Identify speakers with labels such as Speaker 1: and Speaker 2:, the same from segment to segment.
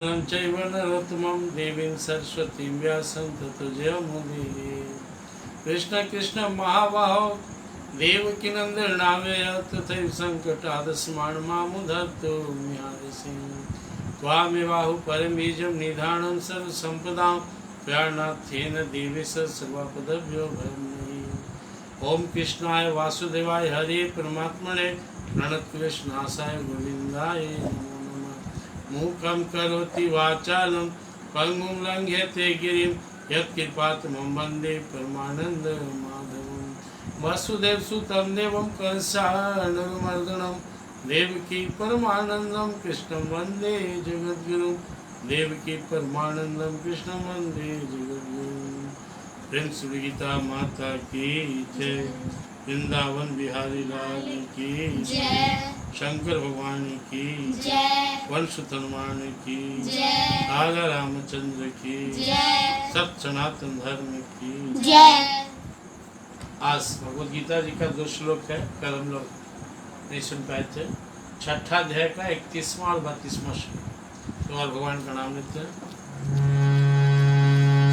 Speaker 1: चैव नरोत्तमं देवीं सरस्वतीं व्यासं ततो जयमुदीरये। कृष्ण कृष्ण महाबाहो देवकी नन्दनाय तथैव सङ्कटादस्मान् मामुद्धर्तु म्यादिसिंह। त्वामेवाहु परमबीजं निधानं सर्वसम्पदां प्यारणार्थेन देवी सर्वपदभ्यो भयं। ओम कृष्णाय वासुदेवाय हरे परमात्मने प्रणतक्लेशनाशाय गोविन्दाय मूकं करोति वाचालं पङ्गुं लङ्घयते गिरिं यत्कृपातमहं वन्दे परमानन्दमाधवं। वसुदेवसुतं देवं कंसानुमर्दनं देवकी परमानन्दं कृष्णं वन्दे जगद्गुरुं। देवकी परमानन्दं कृष्णं वन्दे जगद्गुरुं। प्रिंस गीता माता की जय। वृंदावन बिहारी लाल की जय। शंकर भगवान की जय। वंश तनुमान की जय। राजा रामचंद्र की जय। सब सनातन धर्म की जय। आज भगवद गीता जी का 2 श्लोक है, कल हम लोग नहीं सुन पाए थे। 6ठा अध्याय का 31वां और 32वां श्लोक। तो और भगवान का नाम लेते हैं।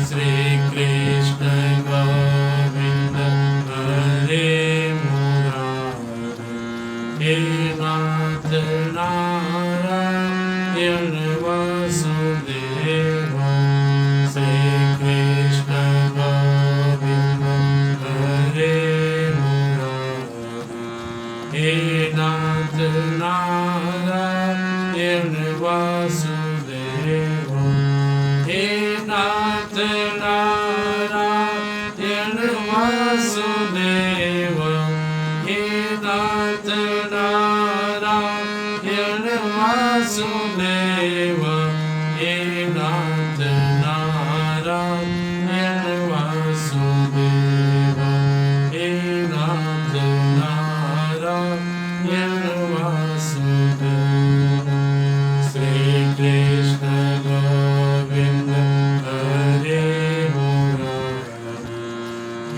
Speaker 1: श्री कृष्ण गोविंद हरे मुरारे नाथ नारायण वासुदेव। श्री कृष्ण गोविंद हरे मुरारे नाथ नारायण वासुदेव। हे नाथ नारायण वासुदेव। हे नाथ नारायण वासुदेव। हे नाथ नारायण वासुदेव। हे नाथ नारायण वासुदेव। श्री कृष्ण गोविंद हरे मुरारे।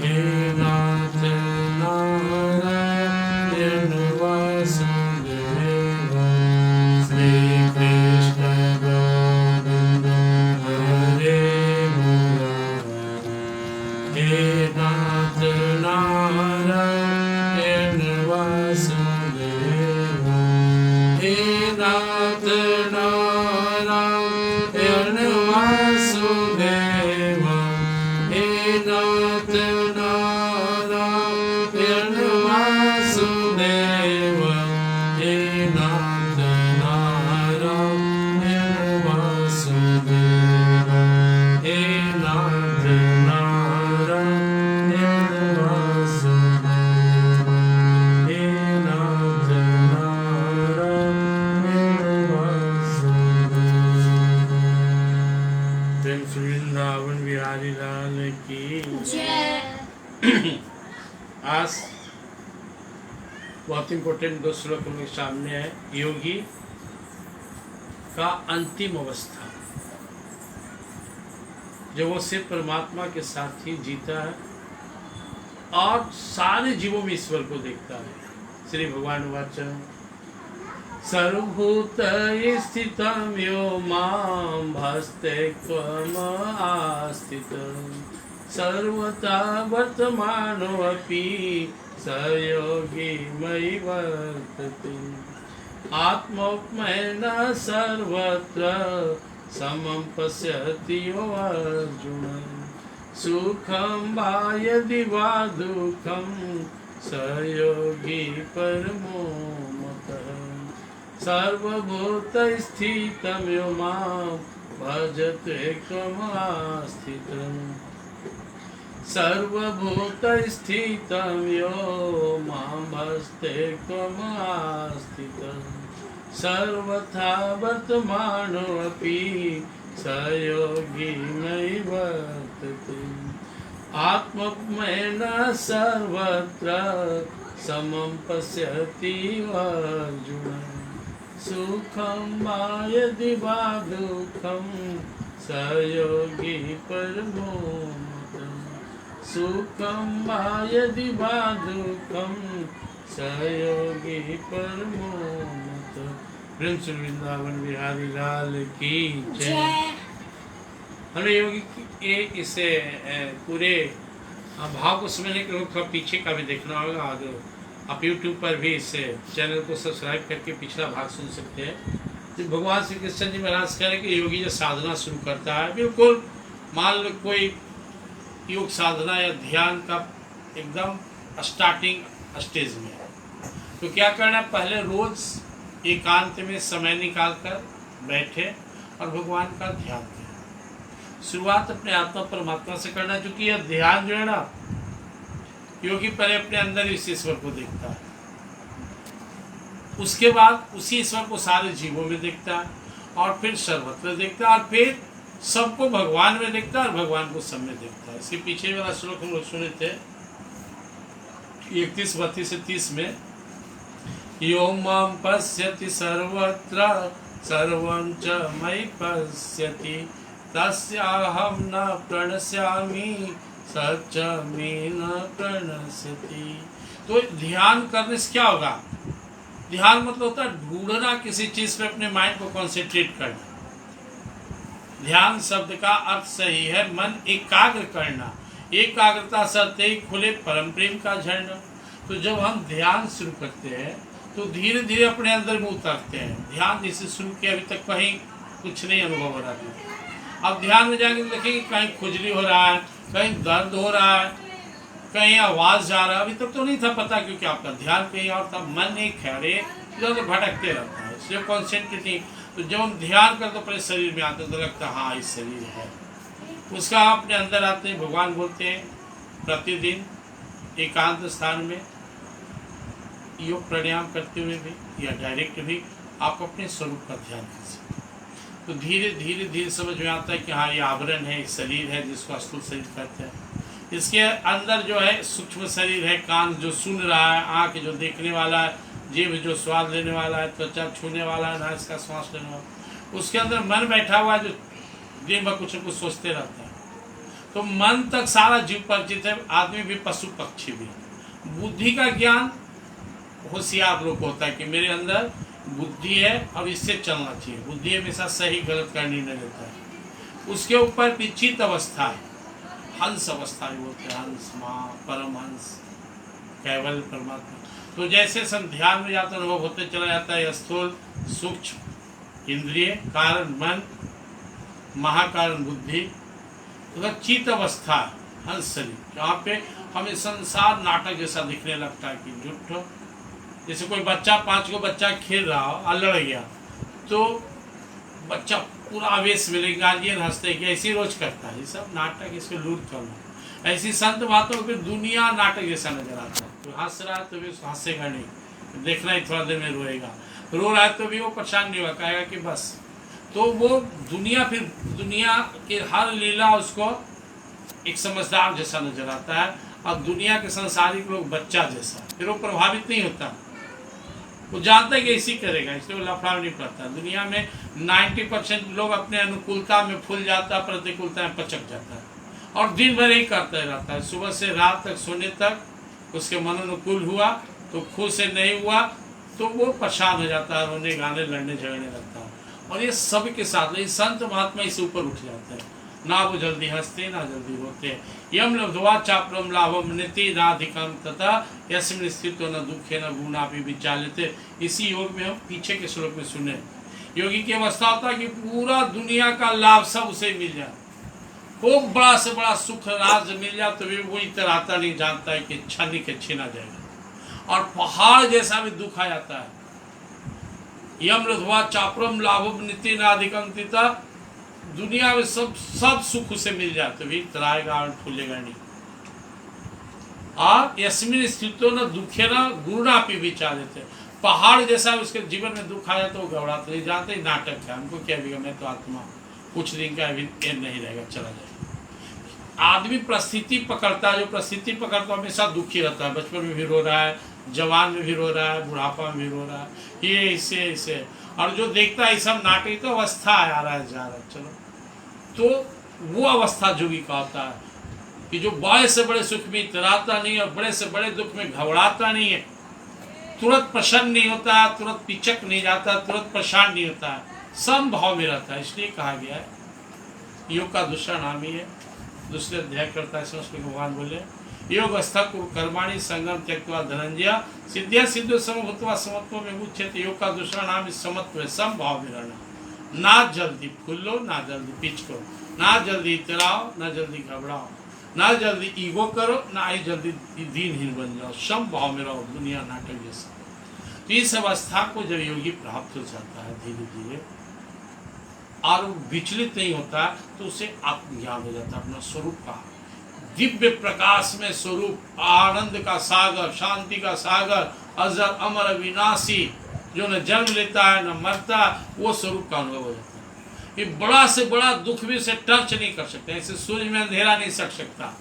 Speaker 1: हे नाथ नारायण वासुदेव। श्री कृष्ण गोविंद हरे मुरारे। हे नाथ नारायण वासुदेव। हे नाथ नारायण वासुदेव। हे नाथ नारायण वासुदेव। हे नाथ नारायण वासुदेव। हे नाथ नारायण वासुदेव। हे नाथ नारायण वासुदेव। प्रेम से वृंदावन बिहारी लाल की जय। आज बहुत इम्पोर्टेंट 2 श्लोक मेरे सामने है। योगी का अंतिम अवस्था, जब वो सिर्फ परमात्मा के साथ ही जीता है और सारे जीवों में ईश्वर को देखता है। श्री भगवान वाचा सर्वभूत स्थितं यो मां भस्तेत्वम् आस्थितं। सर्वथा वर्तमानोऽपि स योगी मयि वर्तते। आत्मोपमेन सर्वत्र समं पश्यति यो अर्जुन। सुखं वा यदि वा दुःखं स योगी परमो मतः। सर्वभूतस्थितं यो मां भजते त्वमास्थितम्। सर्वभूतस्थितं यो मां भजते त्वमास्थितम्। सर्वथा वर्तमानोऽपि स योगी मयि वर्तते। आत्मोपमेन सर्वत्र समं पश्यति अर्जुन। सुखं वा यदि वा दुःखं स योगी परमो मतः। सुखं वा यदि वा दुःखं स योगी परमो मतः। प्रिंस वृंदावन बिहारी लाल की जय। हमने योगी ये इसे पूरे भाव को समझने के लिए थोड़ा पीछे का भी देखना होगा। और आप YouTube पर भी इस चैनल को सब्सक्राइब करके पिछला भाग सुन सकते हैं। तो भगवान श्री कृष्ण जी महाराज कह रहे कि योगी जो साधना शुरू करता है, बिल्कुल मान लो कोई योग साधना या ध्यान का एकदम स्टार्टिंग स्टेज में है, तो क्या करना है, पहले रोज एकांत में समय निकाल कर बैठे और भगवान का ध्यान करें। शुरुआत अपने आत्मा परमात्मा से करना, क्योंकि यह ध्यान जो है ना, योगी पहले अपने अंदर इस ईश्वर को देखता है, उसके बाद उसी ईश्वर को सारे जीवों में देखता है, और फिर सर्वत्र देखता है, और फिर सबको भगवान में देखता है और भगवान को सब में देखता है। इसके पीछे वाला श्लोक हम लोग सुने थे 31, 32 से 30 में, यो मां पश्यति सर्वत्र सर्वं च मयि पश्यति तस्याहं न प्रणश्यामि सच में न प्रणश्यति। तो ध्यान करने से क्या होगा? ध्यान मतलब होता है ढूंढना, किसी चीज पे अपने माइंड को कंसंट्रेट करना। ध्यान शब्द का अर्थ सही है मन एकाग्र करना, एकाग्रता सत्य ही खुले परम प्रेम का झरना। तो जब हम ध्यान शुरू करते हैं तो धीरे धीरे अपने अंदर में उतरते हैं। ध्यान जिसे शुरू किया अभी तक कहीं कुछ नहीं अनुभव हो रहा है, अब ध्यान में जाएंगे तो देखेंगे कहीं खुजली हो रहा है, कहीं दर्द हो रहा है, कहीं आवाज जा रहा है। अभी तक तो नहीं था पता, क्योंकि आपका ध्यान कहीं और था, मन एक खड़े इधर भटकते रहता है, इसलिए कॉन्सेंट्रेट नहीं। तो जब हम ध्यान करते अपने शरीर में आते तो लगता है हाँ इस शरीर है, उसका अपने अंदर आते हैं। भगवान बोलते हैं प्रतिदिन एकांत स्थान में योग प्राणायाम करते हुए भी या डायरेक्ट भी आप अपने स्वरूप का ध्यान कर सकते हैं। तो धीरे धीरे धीरे समझ में आता है कि हाँ ये आवरण है, शरीर है जिसको स्थूल शरीर कहते हैं। इसके अंदर जो है सूक्ष्म शरीर है, कान जो सुन रहा है, आँख जो देखने वाला है, जीभ जो स्वाद लेने वाला है, त्वचा छूने वाला है, नाक का श्वास लेने वाला, उसके अंदर मन बैठा हुआ है जो दिन भर कुछ न कुछ सोचते रहता है। तो मन तक सारा जीव परिचित है, आदमी भी पशु पक्षी भी। बुद्धि का ज्ञान होशियार लोग को होता है कि मेरे अंदर बुद्धि है और इससे चलना चाहिए। बुद्धि हमेशा सही गलत का निर्णय लेता है। उसके ऊपर विचित अवस्था है, हंस अवस्था भी बोलते हैं, हंस माँ परमहंस केवल परमात्मा। तो जैसे हम ध्यान में जाते अनुभव होते चला जाता है स्थूल सूक्ष्म इंद्रिय कारण मन महाकारण बुद्धि, तो चित्त अवस्था हंस शरीर, जहाँ पे हमें संसार नाटक जैसा दिखने लगता है कि झूठो। जैसे कोई बच्चा 5 को बच्चा खेल रहा हो और लड़ गया तो बच्चा पूरा आवेश में, गार्जियन हंसते कि ऐसे रोज करता है, ये सब नाटक, इसको लूट करना। ऐसी संत बातों में दुनिया नाटक जैसा नजर आता है। तो हंस रहा है तो भी उसको हंसेगा नहीं, देखना ही थोड़ा देर में रोएगा, रो रहा है तो भी वो परेशान नहीं होगा, कहेगा कि बस। तो वो दुनिया, फिर दुनिया के हर लीला उसको एक समझदार जैसा नजर आता है, और दुनिया के संसारिक लोग बच्चा जैसा। फिर वो प्रभावित नहीं होता, वो जानता है कि ऐसी करेगा, इसलिए वो लफड़ा नहीं पड़ता। दुनिया में 90% लोग अपने अनुकूलता में फूल जाता है, प्रतिकूलता में पचक जाता है, और दिन भर ही करता रहता है, सुबह से रात तक सोने तक। उसके मन अनुकूल हुआ तो खुद से नहीं हुआ तो वो परेशान हो जाता है, रोने गाने लड़ने झगड़ने लगता है। और ये सब के साथ संत महात्मा इससे ऊपर उठ जाते हैं, ना वो जल्दी हंसते ना जल्दी रोते। यम लब्ध्वा चाप्रम लाभम नीति नाधिकम तथा यस्मिन् स्थितो न दुखे न गुणापि विचाल्यते। इसी योग में हम पीछे के श्लोक में सुने, योगी की अवस्था होता है कि पूरा दुनिया का लाभ सब उसे मिल जाए, खूब बड़ा से बड़ा सुख राज मिल जाए, तो भी वो इतराता नहीं, जानता है कि छनी के छीना जाएगा। और पहाड़ जैसा भी दुख आ जाता है, यम लब्ध्वा चाप्रम लाभम नीति नाधिकम तथा दुनिया में सब सुख उसे मिल जाए तो भी तराएगा और फूलेगा नहीं। और यस्मिन् स्थितो न दुखे न गुणापि विचाल्यते, पहाड़ जैसा उसके जीवन में दुख आया तो वो घबराते नहीं, जानते नाटक है, हमको क्या बिगा, मैं तो आत्मा कुछ दिन का अभी नहीं रहेगा, चला जाएगा। आदमी परिस्थिति पकड़ता है, जो परिस्थिति पकड़ता है हमेशा दुखी रहता है। बचपन में भी रो रहा है, जवान में भी रो रहा है, बुढ़ापा में भी रो रहा है, ये इससे। और जो देखता है सब नाटक, तो अवस्था आ रहा है जा रहा है, चलो। तो वो अवस्था जोगी का होता है कि जो बड़े से बड़े सुख में इतराता नहीं और बड़े से बड़े दुख में घबराता नहीं है, तुरंत प्रसन्न नहीं होता, तुरंत पिचक नहीं जाता, तुरंत परेशान नहीं होता, समभाव में रहता है। इसलिए कहा गया है, योग का दूसरा नाम ही है। दूसरे अध्याय करता है संस्कृत भगवान बोले, योग स्थ कर्माणि संगम त्यक्त्वा धनंजय सिद्धिया सिद्धो समभूत्वा समत्व में उच्यते। योग का दूसरा नाम इस समत्व है, समभाव में रहना। ना जल्दी फूल लो, ना जल्दी पिचको, ना जल्दी इतराओ, ना जल्दी घबराओ, ना जल्दी ईगो करो, ना ही जल्दी दीनहीन बन जाओ, समभाव में रहो, दुनिया नाटक जैसा। तो इस अवस्था को जब योगी प्राप्त हो जाता है धीरे धीरे और वो विचलित नहीं होता, तो उसे आत्मज्ञान हो जाता है अपना स्वरूप का। दिव्य प्रकाश में स्वरूप, आनंद का सागर, शांति का सागर, अजर अमर अविनाशी, जो न जन्म लेता है न मरता, वो स्वरूप का अनुभव हो जाता है। ये बड़ा से बड़ा दुख भी उसे टच नहीं कर सकता। ऐसे सूर्य में अंधेरा नहीं सक सकता,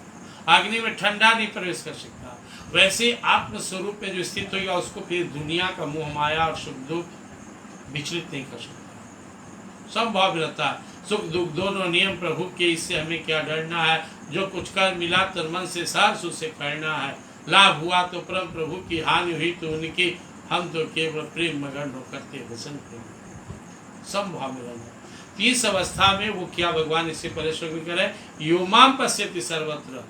Speaker 1: अग्नि में ठंडा नहीं प्रवेश कर सकता। वैसे आत्म स्वरूप में जो स्थित हो गया, उसको फिर दुनिया का मोह माया और सुख दुख विचलित नहीं कर सकता, संभव रहता है। सुख दुख दोनों नियम प्रभु के, इससे हमें क्या डरना है। जो कुछ कर मिला तन मन से सहर्ष उसे करना है। लाभ हुआ तो परम प्रभु की, हानि हुई तो उनकी, हम तो केवल प्रेम मगन हो करते भजन प्रेम, संभाव में रहना। इस अवस्था में वो क्या भगवान इससे परेशान भी करे, योमाम पश्यति सर्वत्र,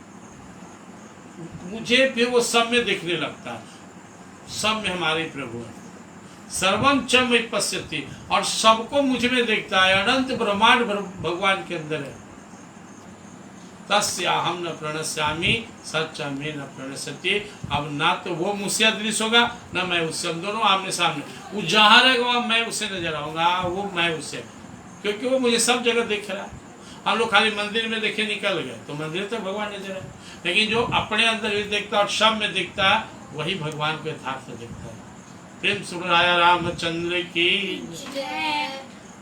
Speaker 1: मुझे फिर वो सब में दिखने लगता है। सब में हमारे प्रभु है, सर्वम च मयि पश्यति, और सबको मुझ में देखता है। अनंत ब्रह्मांड भगवान के अंदर है। तस्याहम न प्रणश्यामि सच में न प्रणश्यति। अब ना तो वो मुझसे अदृश्य होगा, न मैं उससे, हम दोनों आमने सामने। वो जहाँ रहेगा मैं उससे नजर आऊंगा, वो मैं उससे, क्योंकि वो मुझे सब जगह दिख रहा है। हम लोग खाली मंदिर में देखे निकल गए तो मंदिर तो भगवान नजर है, लेकिन जो अपने अंदर भी देखता है और सब में दिखता है, वही भगवान को यथार्थ दिखता है। प्रेम सुराया रामचंद्र की।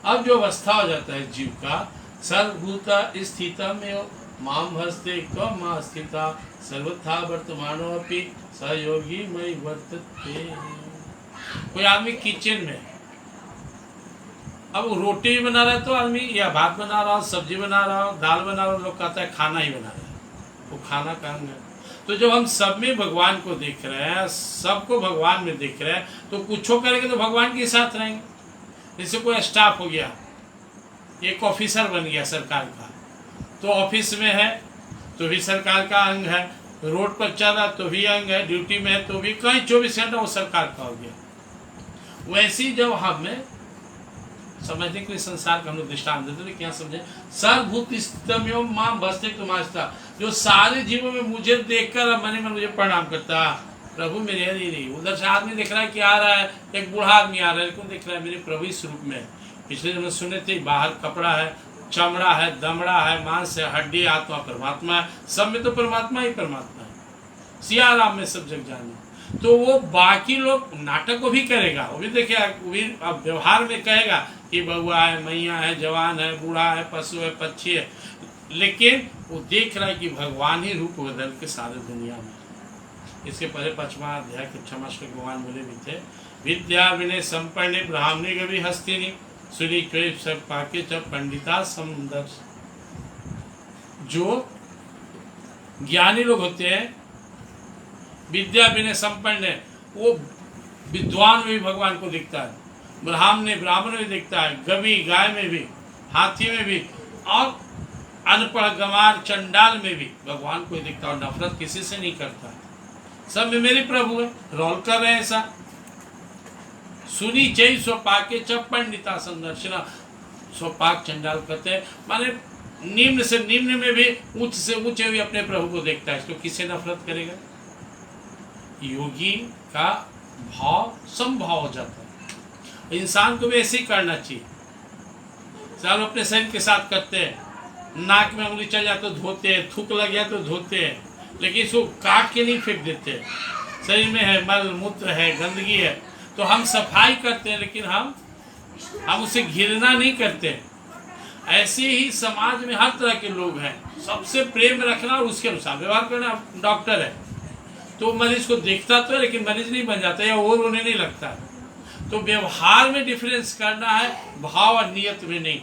Speaker 1: अब जो अवस्था हो जाता है जीव का, सर्वभूता स्थिता में माम हस्ते कम स्थिता सर्वथा वर्तमानो अपि सहयोगी मई वर्तते। कोई आदमी किचन में, अब वो रोटी भी बना रहा है तो आदमी, या भात बना रहा हो, सब्जी बना रहा हो, दाल बना रहा हो, लोग कहता है खाना ही बना रहा है, वो खाना काम है। तो जब हम सब में भगवान को देख रहे हैं, सबको भगवान में देख रहे हैं, तो कुछ करेंगे तो भगवान के साथ रहेंगे। जैसे कोई स्टाफ हो गया, एक ऑफिसर बन गया सरकार का, तो ऑफिस में है तो भी सरकार का अंग है, रोड पर चल रहा तो भी अंग है, ड्यूटी में है तो भी, कहीं 24 घंटा वो सरकार का हो गया। वैसे जब हमें समझने के लिए संसार का हम लोग दृष्टांत देते हैं, क्या समझे, सर्वभूत स्थितम मां बसते तुम्हारा, जो सारे जीवों में मुझे देखकर मन में मुझे प्रणाम करता, प्रभु मेरे नहीं। उधर से आदमी दिख रहा है कि आ रहा है, एक बूढ़ा आदमी आ रहा है, लेकिन दिख रहा है मेरे प्रभु इस रूप में। पिछले जब सुने थे, बाहर कपड़ा है, चमड़ा है, दमड़ा है, मांस है, हड्डी, आत्मा परमात्मा है। सब में तो परमात्मा ही परमात्मा है। सिया राम में सब जग जाने। तो वो बाकी लोग नाटक को भी करेगा, वो भी देखेगा, वो भी व्यवहार में कहेगा कि बउआ है, मैया है, जवान है, बूढ़ा है, पशु है, पक्षी है, लेकिन वो देख रहा है कि भगवान ही रूप बदल के सारे दुनिया में। इसके पहले 5वां अध्याय के 6वां श्लोक भगवान बोले भी थे, विद्या विनय संपन्न ब्राह्मणी कवि हस्तिनी सुनी क्वेब सब पाके जब पंडिता समदर्श। जो ज्ञानी लोग होते हैं, विद्या विनय संपन्न है, वो विद्वान में भी भगवान को दिखता है, ब्राह्मण में दिखता है, गवी गाय में भी, हाथी में भी, और अनपढ़ गंवार चंडाल में भी भगवान को दिखता है। और नफरत किसी से नहीं करता, सब में मेरे प्रभु है, रोल कर रहे हैं ऐसा। सुनी चई स्वपाके च पंडिता संदर्शना। स्वपाक चंडाल कहते हैं, माने निम्न से निम्न में भी, उच्च से ऊंचे भी अपने प्रभु को देखता है, इसको किससे नफरत करेगा। योगी का भाव संभाव हो जाता है। इंसान को भी ऐसे ही करना चाहिए। सब अपने शरीर के साथ करते हैं, नाक में उंगली चल जाए तो धोते हैं, थूक लग गया तो धोते हैं, लेकिन इसको काट के नहीं फेंक देते। शरीर में है मल मूत्र है, गंदगी है, तो हम सफाई करते हैं, लेकिन हम उसे घृणा नहीं करते। ऐसे ही समाज में हर तरह के लोग हैं, सबसे प्रेम रखना और उसके अनुसार व्यवहार करना। डॉक्टर है तो मरीज को देखता तो है, लेकिन मरीज नहीं बन जाता या और उन्हें नहीं लगता। तो व्यवहार में डिफरेंस करना है, भाव और नियत में नहीं।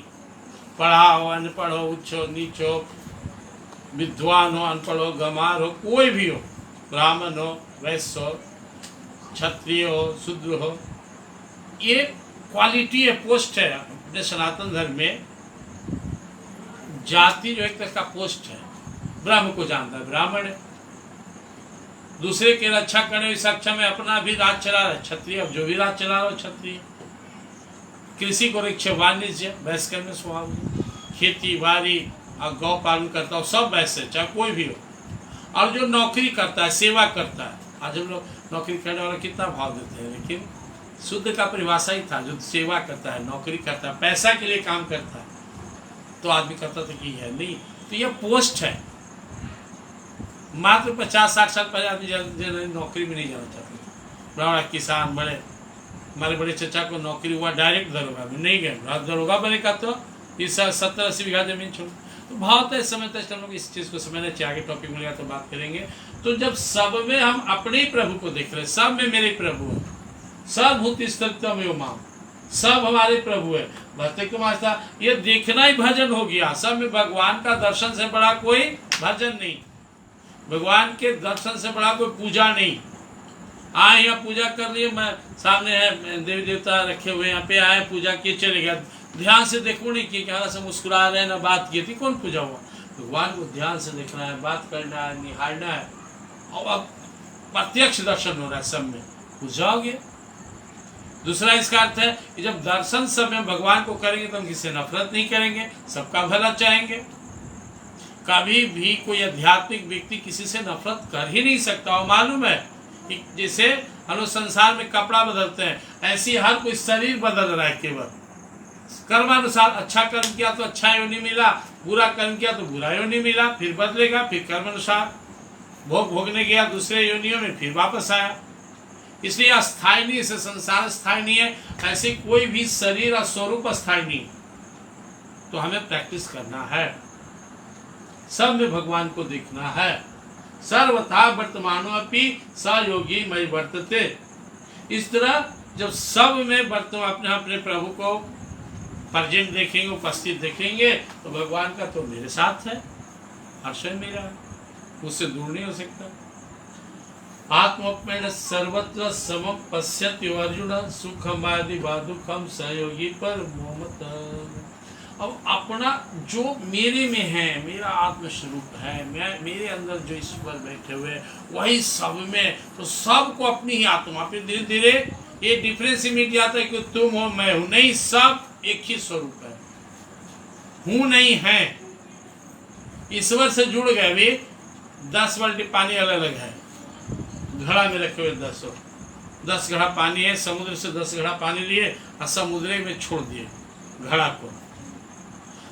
Speaker 1: पढ़ा हो, अनपढ़ हो, उच्च हो, नीच हो, विद्वान हो, अनपढ़ हो, गंवार हो, कोई भी हो, ब्राह्मण हो, वैश्य हो, क्षत्रिय हो, शूद्र हो, ये क्वालिटी है, पोस्ट है। अपने सनातन धर्म में जाति जो एक तरह का पोस्ट है। ब्रह्म को जानता है ब्राह्मण है, दूसरे की रक्षा करने में सक्षम है, अपना भी राज चला रहा है क्षत्रिय, अब जो भी राज चला रहा है क्षत्रिय। कृषि को रक्षा, वाणिज्य वैश्य करने स्वभाव, खेती बाड़ी और गौ पालन करता हो, सब वैसे चाहे कोई भी हो। और जो नौकरी करता है, सेवा करता है, आज हम लोग नौकरी करने वाला कितना भाव देते हैं, लेकिन शुद्ध का परिभाषा ही था, जो सेवा करता है, नौकरी करता है, पैसा के लिए काम करता है, तो आदमी करता था कि है नहीं। तो यह पोस्ट है। मात्र 50-60 साल पहले आदमी नौकरी में नहीं जाना चाहते। ब्राह्मण, किसान, बड़े हमारे बड़े चचा को नौकरी हुआ डायरेक्ट दरोगा में, नहीं गए, दरोगा बनेगा तो इस 70-80 बीघा जमीन छोड़। तो भाव तो समय तक हम लोग इस चीज़ को समझना चाहिए। आगे टॉपिक मिलेगा तो बात करेंगे। तो जब सब में हम अपने ही प्रभु को देख रहे हैं, सब में मेरे प्रभु है, सब भूत स्थितम एवं माम, सब हमारे प्रभु है, भक्ति को मानता, ये देखना ही भजन हो गया। सब में भगवान का दर्शन से बड़ा कोई भजन नहीं, भगवान के दर्शन से बड़ा कोई पूजा नहीं। आए यहाँ पूजा कर लिए, मैं सामने है देवी देवता रखे हुए, यहाँ पे आए पूजा किए चले गए, ध्यान से देखो नहीं कि हाँ से मुस्कुरा रहे हैं ना बात की थी, कौन पूजा हुआ? भगवान को ध्यान से देखना है, बात करना है, निहारना है, और अब प्रत्यक्ष दर्शन हो रहा है, सब में पूजा हो गया। दूसरा इसका अर्थ है कि जब दर्शन सब में भगवान को करेंगे तो हम किसी नफरत नहीं करेंगे, सबका भला चाहेंगे। कभी भी कोई आध्यात्मिक व्यक्ति किसी से नफरत कर ही नहीं सकता। और मालूम है कि जैसे हम लोग संसार में कपड़ा बदलते हैं, ऐसी हर कोई शरीर बदल रहा है, केवल कर्मानुसार। अच्छा कर्म किया तो अच्छा योनि मिला, बुरा कर्म किया तो बुरा योनि मिला, फिर बदलेगा, फिर कर्मानुसार भोग भोगने गया दूसरे योनियों में, फिर वापस आया। इसलिए अस्थायी नहीं, इसे संसार स्थायी नहीं है, ऐसे कोई भी शरीर और स्वरूप अस्थायी नहीं। तो हमें प्रैक्टिस करना है, सब में भगवान को देखना है। सर्वथा वर्तमानो अपि स योगी मयि वर्तते। इस तरह जब सब में वर्तमान अपने अपने प्रभु को प्रेजेंट देखेंगे, उपस्थित देखेंगे, तो भगवान का तो मेरे साथ है, हर्षण मेरा है, मुझसे दूर नहीं हो सकता। आत्मोपमेण सर्वत्र समम पश्यति अर्जुन, सुखमादि दुखम सहयोगी पर मोहमत। अब अपना जो मेरे में है, मेरा आत्मस्वरूप है, मैं मेरे अंदर जो ईश्वर बैठे हुए वही सब में, तो सबको अपनी ही आत्मा पे धीरे धीरे ये डिफरेंस ही मिट जाता है कि तुम हो मैं हूं, नहीं, सब एक ही स्वरूप है, हूं नहीं है। ईश्वर से जुड़ गए भी 10 बाल्टी पानी अलग अलग है, घड़ा में रखे हुए 10 घड़ा पानी है, समुद्र से 10 घड़ा पानी लिए और समुद्र में छोड़ दिए घड़ा को,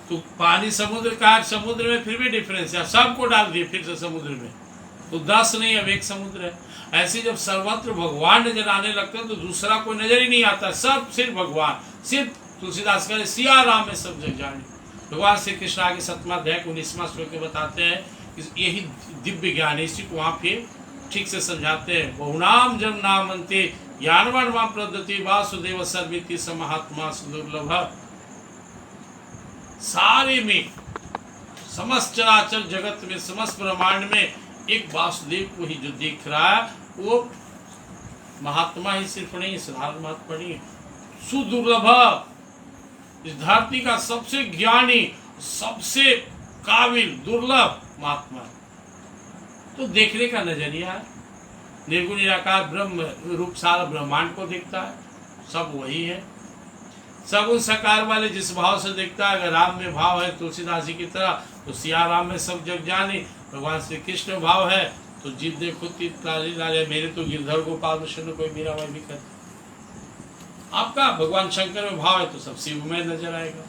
Speaker 1: तो पानी समुद्र का, समुद्र में फिर भी डिफरेंस है, सबको डाल दिए फिर से समुद्र में, तो 10 नहीं अब एक समुद्र है। ऐसे जब सर्वत्र भगवान नजर आने लगते हैं तो दूसरा कोई नजर ही नहीं आता, सब सिर्फ भगवान। सिर्फ तुलसीदास कह सिया राम में सब जग जाने। भगवान श्री कृष्ण आगे 7वां अध्याय 19वां श्लोक में बताते हैं, यही दिव्य ज्ञान है, इसी को वहाँ फिर ठीक से समझाते हैं। बहुनाम जन नामंते ज्ञानवान मां प्रदति वासुदेव सर्वेति स महात्मा सुदुर्लभ। सारे में, समस्त चराचर जगत में, समस्त ब्रह्मांड में एक वासुदेव को ही जो देख रहा है वो महात्मा ही सिर्फ नहीं, साधारण महात्मा नहीं, सुदुर्लभ, इस धरती का सबसे ज्ञानी, सबसे काबिल, दुर्लभ महात्मा। तो देखने का नजरिया है, निर्गुण निराकार ब्रह्म रूप सारा ब्रह्मांड को देखता है, सब वही है। सगुण सकार वाले जिस भाव से देखता है, अगर राम में भाव है तुलसीदास जी की तरह, तो सिया राम में सब जग जाने। भगवान श्री कृष्ण में भाव है तो जीव देखो लाले, मेरे तो गिरधर गोपाल विष्णु कोई मेरा वह भी कर। आपका भगवान शंकर में भाव है तो सब शिव में नजर आएगा,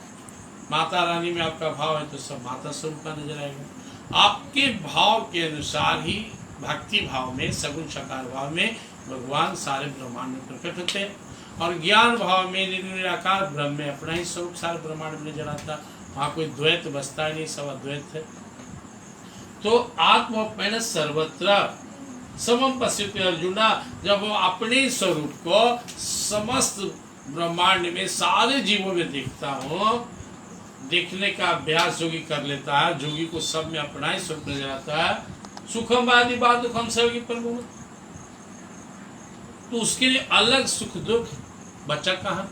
Speaker 1: माता रानी में आपका भाव है तो सब माता स्वरूप का नजर आएगा। आपके भाव के अनुसार ही भक्ति भाव में, सगुण सकार भाव में भगवान सारे ब्रह्मांड में प्रकट होते हैं, और ज्ञान भाव में निर्गुण निराकार ब्रह्म में अपना ही स्वरूप सारे ब्रह्मांड में नजर आता। वहाँ कोई द्वैत बसता ही नहीं, सब अद्वैत है। तो आत्मोपमेन सर्वत्र समम पश्यति अर्जुना, जब वो अपने स्वरूप को समस्त ब्रह्मांड में सारे जीवों में देखता हो, देखने का अभ्यास जोगी कर लेता है, जोगी को सब में अपना ही स्वरूप नजर आता है। सुखम आदि दुखम सहयोगी पर तो उसके लिए अलग सुख दुख बचा कहाँ?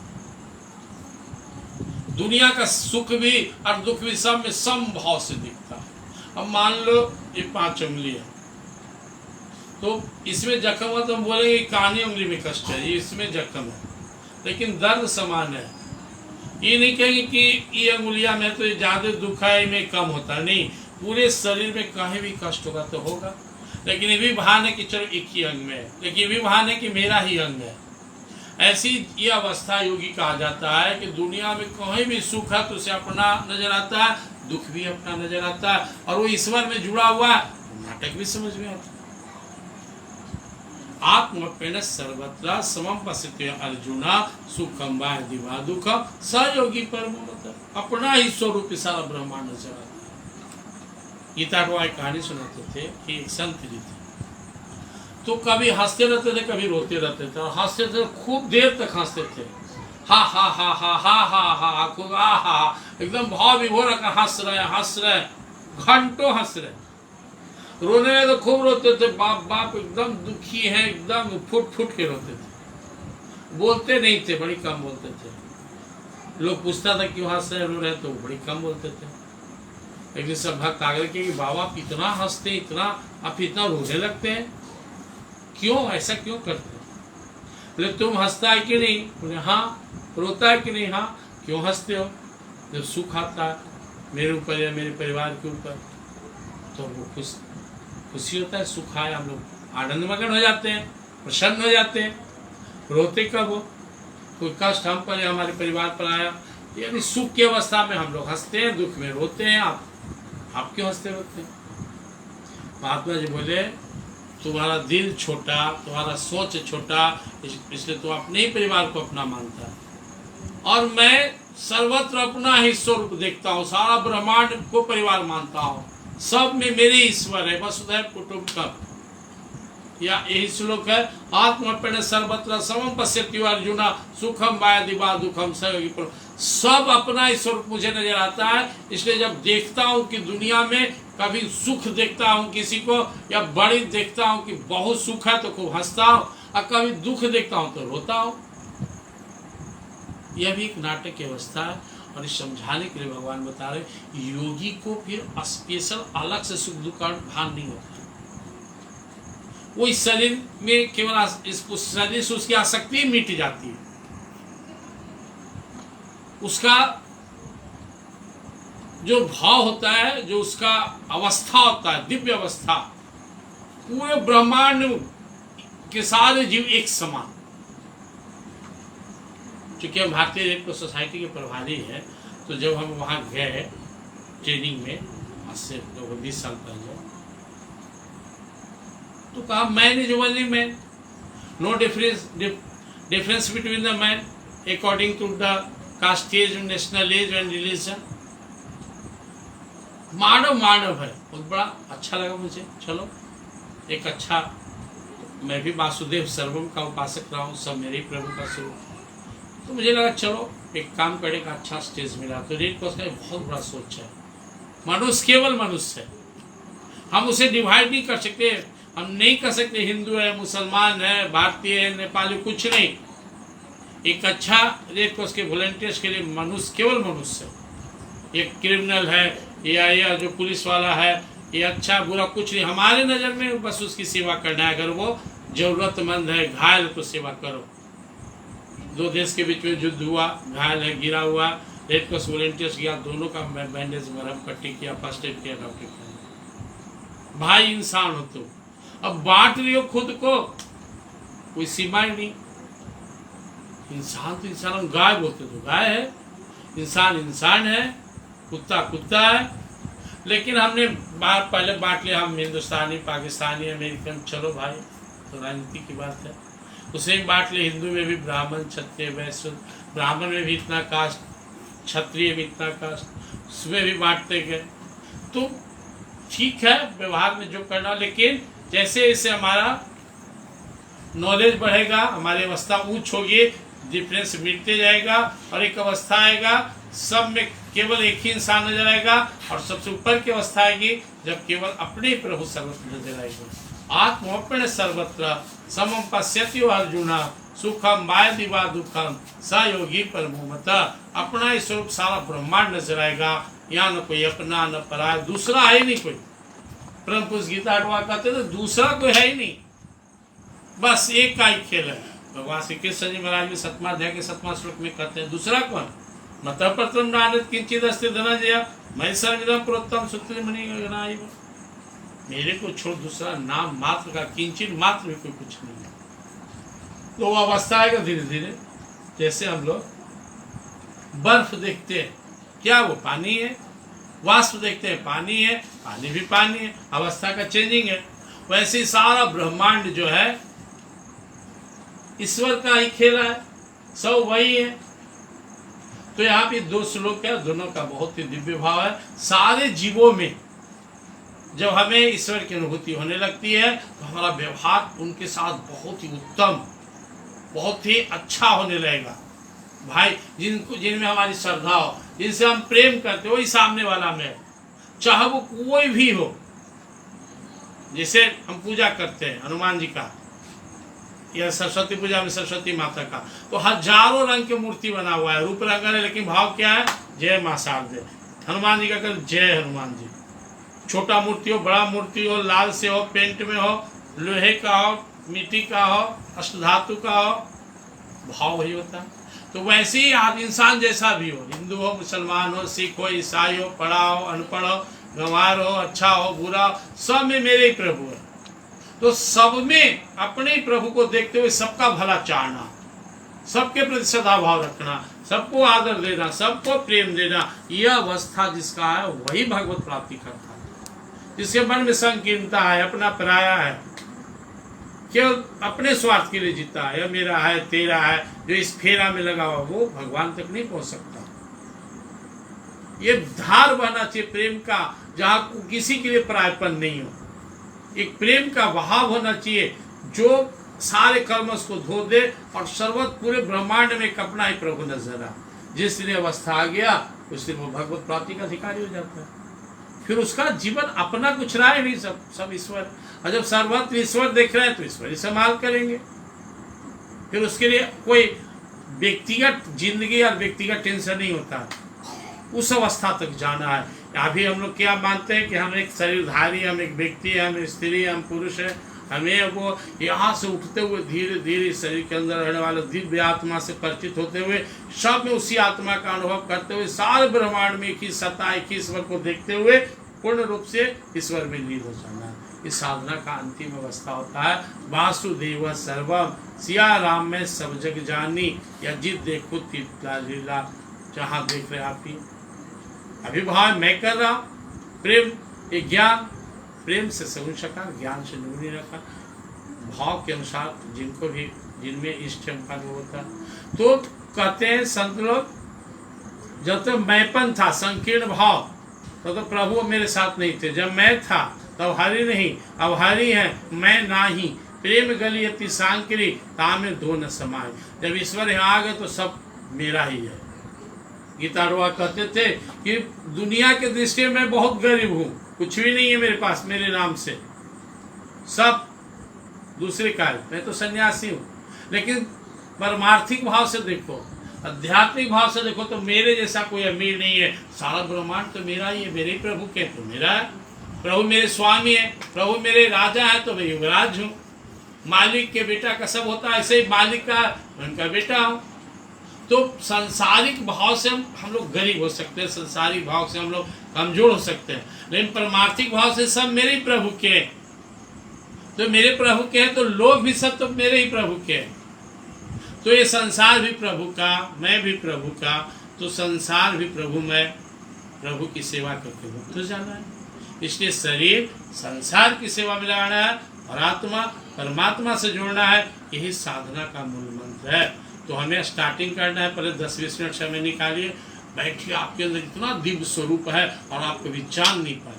Speaker 1: दुनिया का सुख भी और दुख भी सब में समभाव से दिखता है। अब मान लो ये 5 उंगली है, तो इसमें जख्म है तो हम बोलेंगे कानी उंगली में कष्ट है, ये इसमें जख्म है, लेकिन दर्द समान है। ये नहीं कहेंगे कि ये अंगुलिया में तो ज्यादा दुख है, में कम होता है, नहीं, पूरे शरीर में कहीं भी कष्ट होगा तो होगा। लेकिन ये भी भान है कि चलो एक ही अंग में है, लेकिन ये भी भान है कि मेरा ही अंग है। ऐसी ये अवस्था योगी कहा जाता है कि दुनिया में कहीं भी सुख है तो उसे अपना नजर आता है, दुख भी अपना नजर आता है, और वो ईश्वर में जुड़ा हुआ है, नाटक भी समझ में आता है। आत्मपेन सर्वत्र समम पश्यते अर्जुना सुखम वा दिवा दुखम सहयोगी परम। अपना ही स्वरूप सारा ब्रह्मांड नजर आता है। गीता को एक कहानी सुनाते थे कि एक संत जी थे, तो कभी हंसते रहते थे, कभी रोते रहते थे, और हंसते थे खूब देर तक हंसते थे, हा हा हा हा हा हा हा खूब आ हा, एकदम भाव विभोर हंस रहे घंटों हंस रहे। रोने में तो खूब रोते थे, बाप बाप एकदम दुखी है, एकदम फुट फुट के रोते थे, बोलते नहीं थे, बड़ी कम बोलते थे। लोग पूछता था क्यों हंस रहे रो रहे, तो बड़ी कम बोलते थे। लेकिन सब भक्त आगे के बाबा आप इतना हंसते, इतना आप इतना रोने लगते हैं, क्यों ऐसा क्यों करते हैं? बोले तुम हंसता है कि नहीं? बोले हाँ। रोता है कि नहीं? हाँ। क्यों हंसते हो? जब सुख आता है मेरे ऊपर या मेरे परिवार के ऊपर तो वो खुशी होता है, सुख आए, हम लोग आनंद मगन हो जाते हैं, प्रसन्न हो जाते हैं। रोते कब हो? कोई कष्ट हम पर या हमारे परिवार पर आया, यानी सुख की अवस्था में हम लोग हंसते हैं, दुख में रोते हैं। आप क्यों हंसते रोते हैं? महात्मा जी बोले तुम्हारा दिल छोटा, तुम्हारा सोच छोटा, इसलिए तुम अपने ही परिवार को अपना मानता है, और मैं सर्वत्र अपना ही स्वरूप देखता हूँ, सारा ब्रह्मांड को परिवार मानता हूँ, सब में मेरे ईश्वर है, वसुधैव कुटुंबकम। या यही श्लोक है, आत्मपेन सर्वत्र समम पश्यति अर्जुना सुखम वा दिवा दुखम सहयोगी परम। सब अपना ही स्वरूप मुझे नजर आता है, इसलिए जब देखता हूँ कि दुनिया में कभी सुख देखता हूँ किसी को, या बड़ी देखता हूँ कि बहुत सुख है तो खूब हंसता हूँ, और कभी दुख देखता हूँ तो रोता हूँ। यह भी एक नाटक की अवस्था है, और इस समझाने के लिए भगवान बता रहे योगी को फिर स्पेशल अलग से सुख दुख का भान नहीं होता। वो इस शरीर में केवल इस शरीर से उसकी आसक्ति मिट जाती है, उसका जो भाव होता है, जो उसका अवस्था होता है, दिव्य अवस्था, पूरे ब्रह्मांड के सारे जीव एक समान। चूंकि हम भारतीय रेड क्रॉस सोसाइटी के प्रभारी हैं, तो जब हम वहाँ गए ट्रेनिंग में आज से 20 साल पहले, तो कहा man is only man, no difference between the man according to the caste age, national age and religion. मानव मानव है। बहुत बड़ा अच्छा लगा मुझे। चलो एक अच्छा, मैं भी वासुदेव सर्वम का उपासक रहा हूँ, सब मेरे ही प्रभु का स्वरूप, तो मुझे लगा चलो एक काम करने का अच्छा स्टेज मिला। तो रेड क्रॉस का बहुत बड़ा सोच है, मनुष्य केवल मनुष्य है, हम उसे डिवाइड नहीं कर सकते, हम नहीं कर सकते हिंदू है, मुसलमान है, भारतीय है, नेपाली, कुछ नहीं। एक अच्छा रेड क्रॉस के वॉलंटियर्स के लिए मनुष्य केवल मनुष्य है। एक क्रिमिनल है या जो पुलिस वाला है, ये अच्छा बुरा कुछ नहीं, हमारे नज़र में बस उसकी सेवा करना है। अगर वो जरूरतमंद है, घायल, तो सेवा करो। 2 देश के बीच में युद्ध हुआ, घायल है, गिरा हुआ, रेड क्रॉस वॉलंटियर्स गया, दोनों का बैंडेज मरहम पट्टी किया, फर्स्ट एड किया, डॉक्टर किया। भाई इंसान हो तुम, अब बांट लियो खुद को, कोई सीमा ही नहीं। इंसान तो इंसान, हम गाय बोलते तो गाय है, इंसान इंसान है, कुत्ता कुत्ता है। लेकिन हमने बात पहले बांट लिया, हम हिंदुस्तानी, पाकिस्तानी, अमेरिकन, चलो भाई तो राजनीति की बात है, उसे बांट लिया। हिंदू में भी ब्राह्मण, क्षत्रिय, वैश्य, ब्राह्मण में भी इतना कास्ट, क्षत्रिय में इतना कास्ट, उसमें भी बांटते गए। तो ठीक है व्यवहार में जो करना, लेकिन जैसे जैसे हमारा नॉलेज बढ़ेगा, हमारी अवस्था ऊंच होगी, डिफरेंस मिटते जाएगा, और एक अवस्था आएगा सब में केवल एक ही इंसान नजर आएगा, और सबसे ऊपर की अवस्था आएगी जब केवल अपने प्रभु सर्वस्व नजर आएगा। आत्मोपण सर्वत्र समम पश्यति अर्जुन सुखम मायदि वा दुखम स योगी परमो मत। अपना ही स्वरूप सारा ब्रह्मांड नजर आएगा, यहाँ न कोई अपना न पराया, दूसरा है ही नहीं कोई। परम पुरुष गीता अटवा कहते तो दूसरा कोई है ही नहीं, बस एक का ही खेल है। भगवान श्री कृष्ण जी महाराज भी 7वां अध्याय के 7वां श्लोक में कहते हैं दूसरा कौन? मत प्रथम नारद किंचित अस्ति धनंजय मैं सर्वदम प्रोत्तम सूत्र मणि गणाय। मेरे को छोड़ दूसरा नाम मात्र का किंचित मात्र भी कोई कुछ नहीं है। तो वो अवस्था आएगा धीरे धीरे, जैसे हम लोग बर्फ देखते हैं, क्या वो पानी है? वाष्प देखते हैं, पानी है, पानी भी पानी है, अवस्था का चेंजिंग है। वैसे ही सारा ब्रह्मांड जो है ईश्वर का ही खेला है, सब वही है। तो यहाँ पे 2 श्लोक है, दोनों का बहुत ही दिव्य भाव है। सारे जीवों में जब हमें ईश्वर की अनुभूति होने लगती है तो हमारा व्यवहार उनके साथ बहुत ही उत्तम, बहुत ही अच्छा होने लगेगा। भाई जिनमें हमारी श्रद्धा हो, जिनसे हम प्रेम करते हो, वही सामने वाला में, चाहे वो कोई भी हो। जैसे हम पूजा करते हैं हनुमान जी का या सरस्वती पूजा में सरस्वती माता का, तो हजारों रंग की मूर्ति बना हुआ है, रूप रंग है, लेकिन भाव क्या है? जय मां शारदे। हनुमान जी का कर जय हनुमान जी। छोटा मूर्ति हो, बड़ा मूर्ति हो, लाल से हो, पेंट में हो, लोहे का हो, मिट्टी का हो, अष्टधातु का हो, भाव वही होता है। तो वैसे ही आप इंसान जैसा भी हो, हिंदू हो, मुसलमान हो, सिख हो, ईसाई हो, पढ़ा हो, अनपढ़ हो, गंवार हो, अच्छा हो, बुरा हो, सब में मेरे ही प्रभु है। तो सब में अपने ही प्रभु को देखते हुए सबका भला चाहना, सबके प्रति सदा भाव रखना, सबको आदर देना, सबको प्रेम देना, यह अवस्था जिसका है वही भगवत प्राप्ति करता है। जिसके मन में संकीर्णता है, अपना पराया है, केवल अपने स्वार्थ के लिए जीता है, मेरा है तेरा है, जो इस फेरा में लगा हुआ, वो भगवान तक नहीं पहुंच सकता। ये धार बहना चाहिए प्रेम का, जहां किसी के लिए परायपन नहीं हो। एक प्रेम का बहाव होना चाहिए जो सारे कर्मस को धो दे और सर्वत पूरे ब्रह्मांड में एक अपना ही प्रभु नजर आ। जिस दिन अवस्था आ गया उस दिन वो भगवत प्राप्ति का अधिकारी हो जाता है। फिर उसका जीवन अपना कुछ रहा है नहीं, सब ईश्वर। और जब सर्वत्र ईश्वर देख रहे हैं तो ईश्वर ही संभाल करेंगे। फिर उसके लिए कोई व्यक्तिगत जिंदगी और व्यक्तिगत टेंशन नहीं होता। उस अवस्था तक जाना है। अभी हम लोग क्या मानते हैं कि हम एक शरीरधारी, हम एक व्यक्ति है, हम स्त्री, हम पुरुष है। हमें वो यहाँ से उठते हुए धीरे धीरे शरीर के अंदर रहने वाले दिव्य आत्मा से परिचित होते हुए, सब में उसी आत्मा का अनुभव करते हुए, सारे ब्रह्मांड में एक ही सत्ता, एक ही ईश्वर को देखते हुए पूर्ण रूप से ईश्वर में लीन हो जाना। इस साधना का अंतिम अवस्था होता है वासुदेव सर्वम, सिया राम में सब जग जानी, या जित देखो तीर्था लीला। जहाँ देख रहे आप ही अभिभाव मैं कर रहा हूँ, प्रेम एक ज्ञान, प्रेम से सगुण शका, ज्ञान से निगुणी रखा, भाव के अनुसार जिनको भी जिनमें इष्ट का होता। तो कहते हैं संत लोग, जब तक मैंपन था, संकीर्ण भाव, तो प्रभु मेरे साथ नहीं थे। जब मैं था तब हरि नहीं, अब हरि है मैं नाही। प्रेम गली अति सांकरी, तामे दो न समाये। जब ईश्वर यहाँ आ गए तो सब मेरा ही है। गीता रोआ कहते थे कि दुनिया के दृष्टि में बहुत गरीब हूँ, कुछ भी नहीं है मेरे पास, मेरे नाम से सब दूसरे का है, मैं तो सन्यासी हूँ। लेकिन परमार्थिक भाव से देखो, आध्यात्मिक भाव से देखो तो मेरे जैसा कोई अमीर नहीं है। सारा ब्रह्मांड तो मेरा ही है, मेरे ही प्रभु के तो मेरा है। प्रभु मेरे स्वामी है, प्रभु मेरे राजा है तो मैं युवराज हूँ। मालिक के बेटा का सब होता है, ऐसे ही मालिक का उनका बेटा हूँ। तो संसारिक भाव से हम लोग गरीब हो सकते हैं, संसारिक भाव से हम लोग कमजोर हो सकते हैं, लेकिन परमार्थिक भाव से सब मेरे ही प्रभु के हैं। तो मेरे प्रभु के हैं तो लोग भी सब तो मेरे ही प्रभु के हैं। तो ये संसार भी प्रभु का, मैं भी प्रभु का, तो संसार भी प्रभु में, प्रभु की सेवा करके मुक्त हो जाना है। इसलिए शरीर संसार की सेवा में लगाना है और आत्मा परमात्मा से जोड़ना है। यही साधना का मूल मंत्र है। तो हमें स्टार्टिंग करना है, पहले 10-20 मिनट समय निकालिए, बैठिए। आपके अंदर इतना दिव्य स्वरूप है और आप कभी जान नहीं पाए।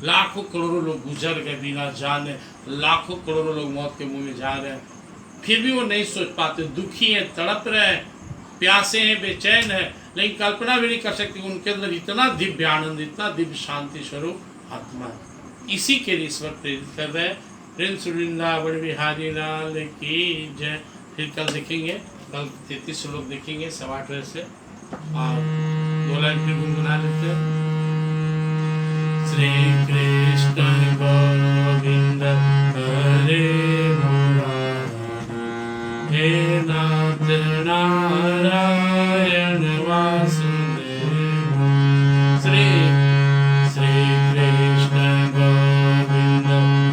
Speaker 1: लाखों करोड़ों लोग गुजर गए बिना जाने, लाखों करोड़ों लोग मौत के मुंह में जा रहे हैं, फिर भी वो नहीं सोच पाते, दुखी हैं, तड़प रहे हैं, प्यासे हैं, बेचैन है, लेकिन कल्पना भी नहीं कर सकते उनके अंदर इतना दिव्य आनंद, इतना दिव्य शांति स्वरूप आत्मा है। इसी के लिए ईश्वर प्रेरित कर रहे हैं प्रिंस वृंदावन बिहारी लाल की जय। फिर कल देखेंगे, कल 33 श्लोक देखेंगे 8:15 से, और 2 लाइन फिर गुनगुना लेते हैं। श्री कृष्ण गोविंद हरे मुरारी, हे नाथ नारायण वासुदेव। श्री कृष्ण गोविंद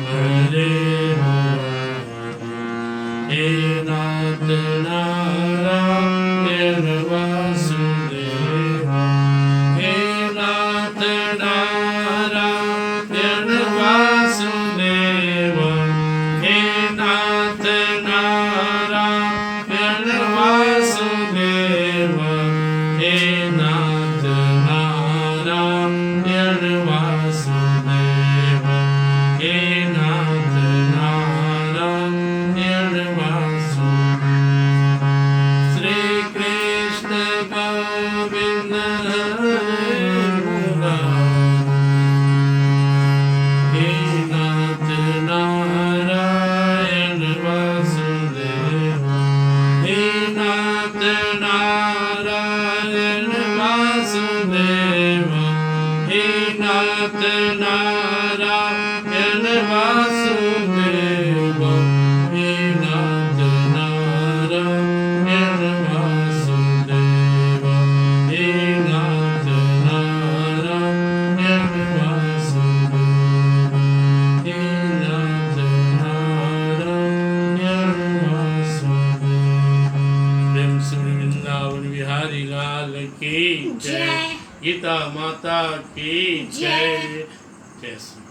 Speaker 1: हरे मुरारी, हे नाथ नारायण वासुदेव। हे नाथ नारायण वासुदेव, हे नाथ नारायण वासुदेव, हे नाथ नारायण वासुदेव, हे नाथ नारायण वासुदेव। श्री कृष्ण गोविंद हरे मुरारी, हे नाथ नारायण वासुदेव, हे नाथ नारायण वासुदेव, हे नाथ नारायण वासुदेव, हे नाथ नारायण वासुदेव, हे नाथ नारायण वासुदेव, हे नाथ नारायण वासुदेव। प्रेम से वृंदावन बिहारी लाल की जय।
Speaker 2: जय।
Speaker 1: गीता माता की जय।
Speaker 2: जय।
Speaker 1: जय श्री